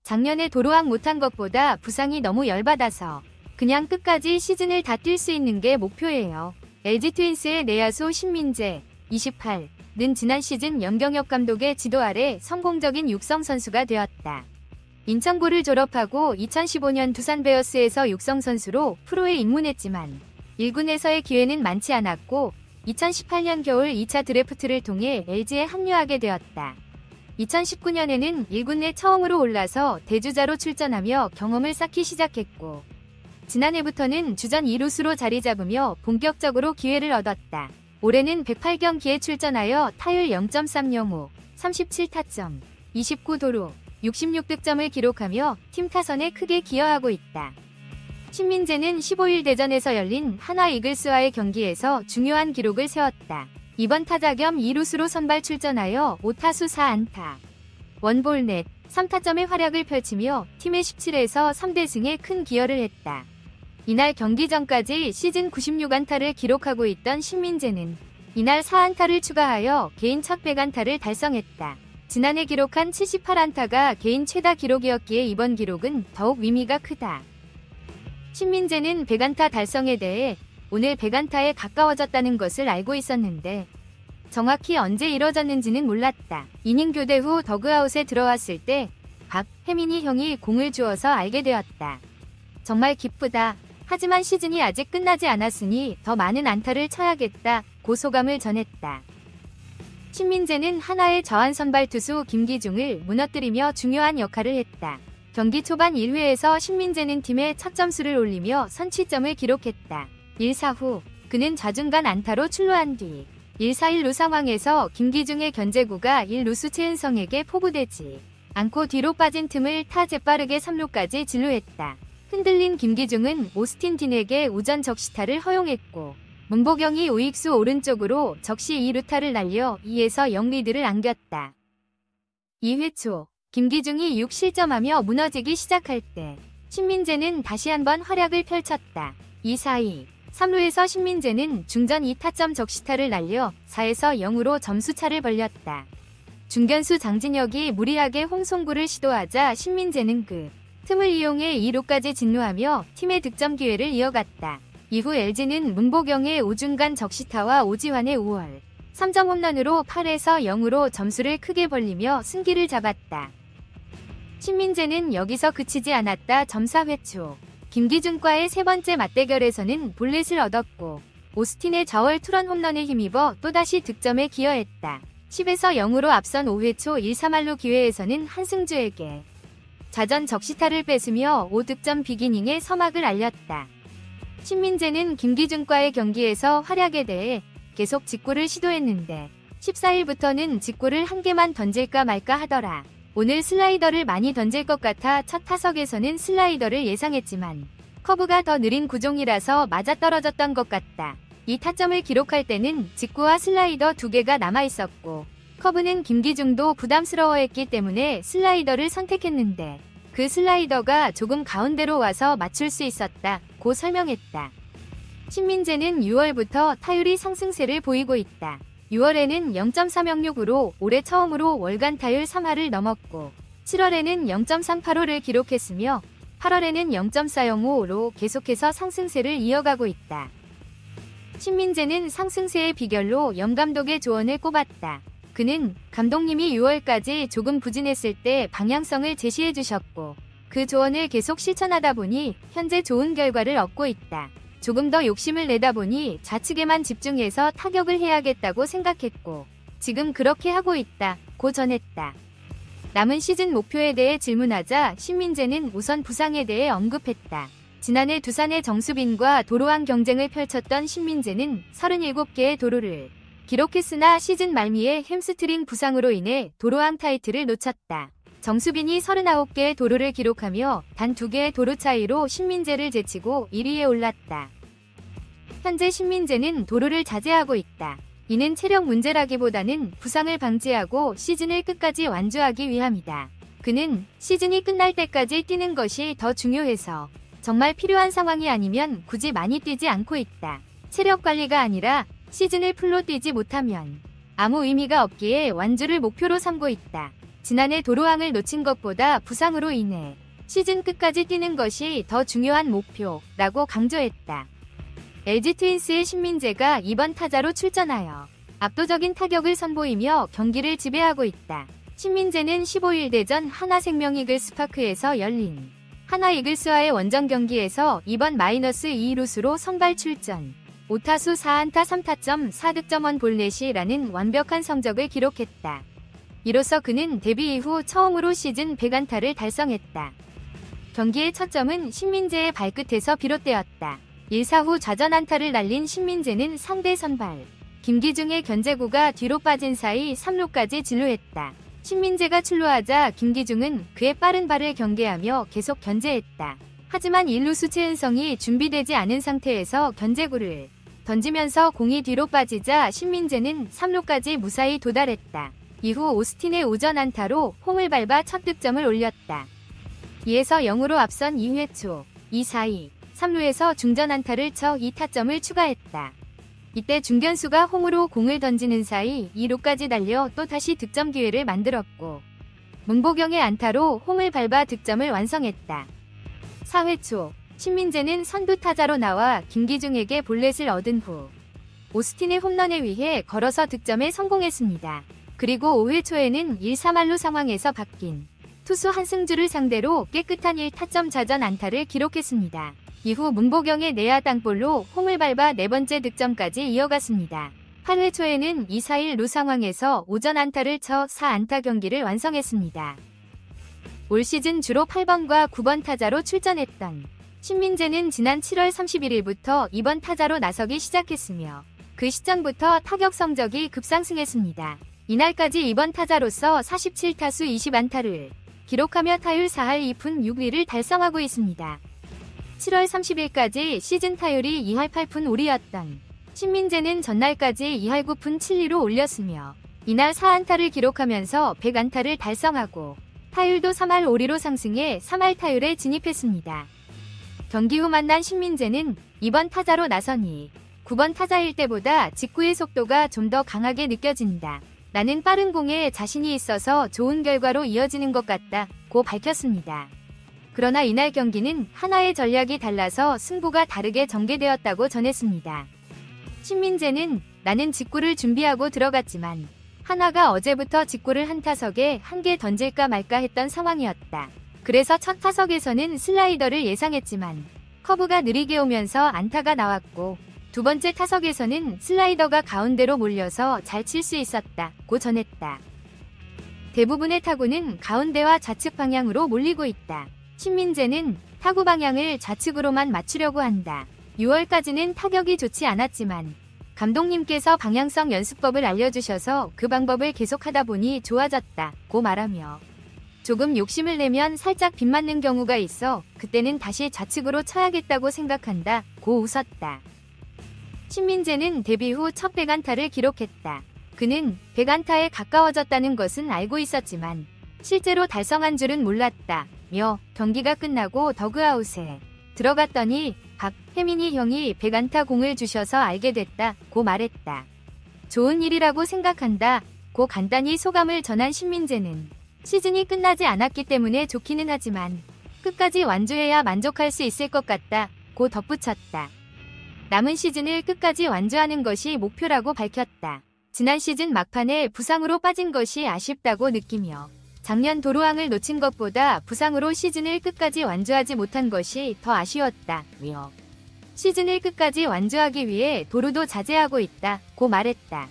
작년에 도로왕 못한 것보다 부상이 너무 열받아서 그냥 끝까지 시즌을 다 뛸 수 있는 게 목표예요. LG 트윈스의 내야수 신민재, 28는 지난 시즌 염경엽 감독의 지도 아래 성공적인 육성 선수가 되었다. 인천고를 졸업하고 2015년 두산 베어스에서 육성 선수로 프로에 입문했지만 1군에서의 기회는 많지 않았고 2018년 겨울 2차 드래프트를 통해 LG에 합류하게 되었다. 2019년에는 1군 내 처음으로 올라서 대주자로 출전하며 경험을 쌓기 시작했고 지난해부터는 주전 2루수로 자리 잡으며 본격적으로 기회를 얻었다. 올해는 108경기에 출전하여 타율 0.305, 37타점, 29도루, 66득점을 기록하며 팀 타선에 크게 기여하고 있다. 신민재는 15일 대전에서 열린 한화 이글스와의 경기에서 중요한 기록을 세웠다. 이번 타자 겸 2루수로 선발 출전하여 5타수 4안타, 원볼넷, 3타점의 활약을 펼치며 팀의 17에서 3대승에 큰 기여를 했다. 이날 경기 전까지 시즌 96안타를 기록하고 있던 신민재는 이날 4안타를 추가하여 개인 첫 100안타를 달성했다. 지난해 기록한 78안타가 개인 최다 기록이었기에 이번 기록은 더욱 의미가 크다. 신민재는 100안타 달성에 대해 오늘 100안타에 가까워졌다는 것을 알고 있었는데 정확히 언제 이뤄졌는지는 몰랐다. 이닝 교대 후 더그아웃에 들어왔을 때 혜민이 형이 공을 주어서 알게 되었다. 정말 기쁘다. 하지만 시즌이 아직 끝나지 않았으니 더 많은 안타를 쳐야겠다. 고 소감을 전했다. 신민재는 한화의 저한 선발 투수 김기중을 무너뜨리며 중요한 역할을 했다. 경기 초반 1회에서 신민재는 팀의 첫 점수를 올리며 선취점을 기록했다. 1사 후 그는 좌중간 안타로 출루한 뒤 1-4-1루 상황에서 김기중의 견제구가 1루수 최은성에게 포구되지 않고 뒤로 빠진 틈을 타 재빠르게 3루까지 진루했다. 흔들린 김기중은 오스틴 딘에게 우전 적시타를 허용했고 문보경이 우익수 오른쪽으로 적시 2루타를 날려 2에서 0 리드를 안겼다. 2회 초 김기중이 6실점하며 무너지기 시작할 때 신민재는 다시 한번 활약을 펼쳤다. 2-4-2 3루에서 신민재는 중전 2타점 적시타를 날려 4에서 0으로 점수차를 벌렸다. 중견수 장진혁이 무리하게 홈송구를 시도하자 신민재는 그 틈을 이용해 2루까지 진루하며 팀의 득점 기회를 이어갔다. 이후 LG는 문보경의 우중간 적시타와 오지환의 5월 3점 홈런으로 8에서 0으로 점수를 크게 벌리며 승기를 잡았다. 신민재는 여기서 그치지 않았다. 점사 회초 김기중과의 세 번째 맞대결에서는 볼넷을 얻었고 오스틴의 저월 투런 홈런에 힘입어 또다시 득점에 기여했다. 10에서 0으로 앞선 5회 초 1-3할루 기회에서는 한승주에게 자전 적시타를 뺏으며 5득점 비기닝의 서막을 알렸다. 신민재는 김기중과의 경기에서 활약에 대해 계속 직구를 시도했는데 14일부터는 직구를 한 개만 던질까 말까 하더라. 오늘 슬라이더를 많이 던질 것 같아 첫 타석에서는 슬라이더를 예상했지만 커브가 더 느린 구종이라서 맞아떨어졌던 것 같다. 이 타점을 기록할 때는 직구와 슬라이더 두 개가 남아있었고 커브는 김기중도 부담스러워했기 때문에 슬라이더를 선택했는데 그 슬라이더가 조금 가운데로 와서 맞출 수 있었다. 고 설명했다. 신민재는 6월부터 타율이 상승세를 보이고 있다. 6월에는 0.306으로 올해 처음으로 월간 타율 3할을 넘었고 7월에는 0.385를 기록했으며 8월에는 0.405로 계속해서 상승세를 이어가고 있다. 신민재는 상승세의 비결로 염 감독의 조언을 꼽았다. 그는 감독님이 6월까지 조금 부진했을 때 방향성을 제시해 주셨고 그 조언을 계속 실천하다 보니 현재 좋은 결과를 얻고 있다. 조금 더 욕심을 내다 보니 좌측에만 집중해서 타격을 해야겠다고 생각했고 지금 그렇게 하고 있다. 고 전했다. 남은 시즌 목표에 대해 질문하자 신민재는 우선 부상에 대해 언급했다. 지난해 두산의 정수빈과 도로왕 경쟁을 펼쳤던 신민재는 37개의 도루를 기록했으나 시즌 말미에 햄스트링 부상으로 인해 도로왕 타이틀을 놓쳤다. 정수빈이 39개의 도루를 기록하며 단 2개의 도루 차이로 신민재를 제치고 1위에 올랐다. 현재 신민재는 도루를 자제하고 있다. 이는 체력 문제라기보다는 부상을 방지하고 시즌을 끝까지 완주하기 위함이다. 그는 시즌이 끝날 때까지 뛰는 것이 더 중요해서 정말 필요한 상황이 아니면 굳이 많이 뛰지 않고 있다. 체력 관리가 아니라 시즌을 풀로 뛰지 못하면 아무 의미가 없기에 완주를 목표로 삼고 있다. 지난해 도로왕을 놓친 것보다 부상으로 인해 시즌 끝까지 뛰는 것이 더 중요한 목표라고 강조했다. LG 트윈스의 신민재가 이번 타자로 출전하여 압도적인 타격을 선보이며 경기를 지배하고 있다. 신민재는 15일 대전 하나생명이글스파크에서 열린 하나이글스와의 원정 경기에서 이번 -2루수로 선발 출전. 5타수 4안타 3타점 4득점 1볼넷이라는 완벽한 성적을 기록했다. 이로써 그는 데뷔 이후 처음으로 시즌 100안타를 달성했다. 경기의 첫 점은 신민재의 발끝에서 비롯되었다. 1사 후 좌전안타를 날린 신민재는 상대 선발 김기중의 견제구가 뒤로 빠진 사이 3루까지 진루했다. 신민재가 출루하자 김기중은 그의 빠른 발을 경계하며 계속 견제했다. 하지만 1루수 최은성이 준비되지 않은 상태에서 견제구를 던지면서 공이 뒤로 빠지자 신민재는 3루까지 무사히 도달했다. 이후 오스틴의 오전 안타로 홈을 밟아 첫 득점을 올렸다. 2에서 0으로 앞선 2회 초 2-4-2 3루에서 중전 안타를 쳐 2타점을 추가했다. 이때 중견수가 홈으로 공을 던지는 사이 2루까지 달려 또다시 득점 기회를 만들었고 문보경의 안타로 홈을 밟아 득점을 완성했다. 4회 초 신민재는 선두 타자로 나와 김기중에게 볼넷을 얻은 후 오스틴의 홈런에 의해 걸어서 득점에 성공했습니다. 그리고 5회 초에는 1-3할루 상황에서 바뀐 투수 한승주를 상대로 깨끗한 1타점 좌전 안타를 기록했습니다. 이후 문보경의 내야 땅볼로 홈을 밟아 네 번째 득점까지 이어갔습니다. 8회 초에는 2-4-1루 상황에서 오전 안타를 쳐 4안타 경기를 완성했습니다. 올 시즌 주로 8번과 9번 타자로 출전했던 신민재는 지난 7월 31일부터 2번 타자로 나서기 시작했으며 그 시점부터 타격 성적이 급상승했습니다. 이날까지 2번 타자로서 47타수 20안타를 기록하며 타율 4할 2푼 6리를 달성하고 있습니다. 7월 30일까지 시즌 타율이 2할 8푼 5리였던 신민재는 전날까지 2할 9푼 7리로 올렸으며 이날 4안타를 기록하면서 100안타를 달성하고 타율도 3할 5리로 상승해 3할 타율에 진입했습니다. 경기 후 만난 신민재는 2번 타자로 나서니 9번 타자일 때보다 직구의 속도가 좀 더 강하게 느껴진다. 나는 빠른 공에 자신이 있어서 좋은 결과로 이어지는 것 같다고 밝혔습니다. 그러나 이날 경기는 하나의 전략이 달라서 승부가 다르게 전개되었다고 전했습니다. 신민재는 나는 직구를 준비하고 들어갔지만 하나가 어제부터 직구를 한 타석에 한 개 던질까 말까 했던 상황이었다. 그래서 첫 타석에서는 슬라이더를 예상했지만 커브가 느리게 오면서 안타가 나왔고 두 번째 타석에서는 슬라이더가 가운데로 몰려서 잘 칠 수 있었다고 전했다. 대부분의 타구는 가운데와 좌측 방향으로 몰리고 있다. 신민재는 타구 방향을 좌측으로만 맞추려고 한다. 6월까지는 타격이 좋지 않았지만 감독님께서 방향성 연습법을 알려주셔서 그 방법을 계속하다 보니 좋아졌다고 말하며 조금 욕심을 내면 살짝 빗맞는 경우가 있어 그때는 다시 좌측으로 쳐야겠다고 생각한다고 웃었다. 신민재는 데뷔 후 첫 100안타를 기록했다. 그는 100안타에 가까워졌다는 것은 알고 있었지만 실제로 달성한 줄은 몰랐다며 경기가 끝나고 더그아웃에 들어갔더니 박혜민이 형이 100안타 공을 주셔서 알게 됐다고 말했다. 좋은 일이라고 생각한다고 간단히 소감을 전한 신민재는 시즌이 끝나지 않았기 때문에 좋기는 하지만 끝까지 완주해야 만족할 수 있을 것 같다고 덧붙였다. 남은 시즌을 끝까지 완주하는 것이 목표라고 밝혔다. 지난 시즌 막판에 부상으로 빠진 것이 아쉽다고 느끼며 작년 도로왕을 놓친 것보다 부상으로 시즌을 끝까지 완주하지 못한 것이 더 아쉬웠다며 시즌을 끝까지 완주하기 위해 도루도 자제하고 있다고 말했다.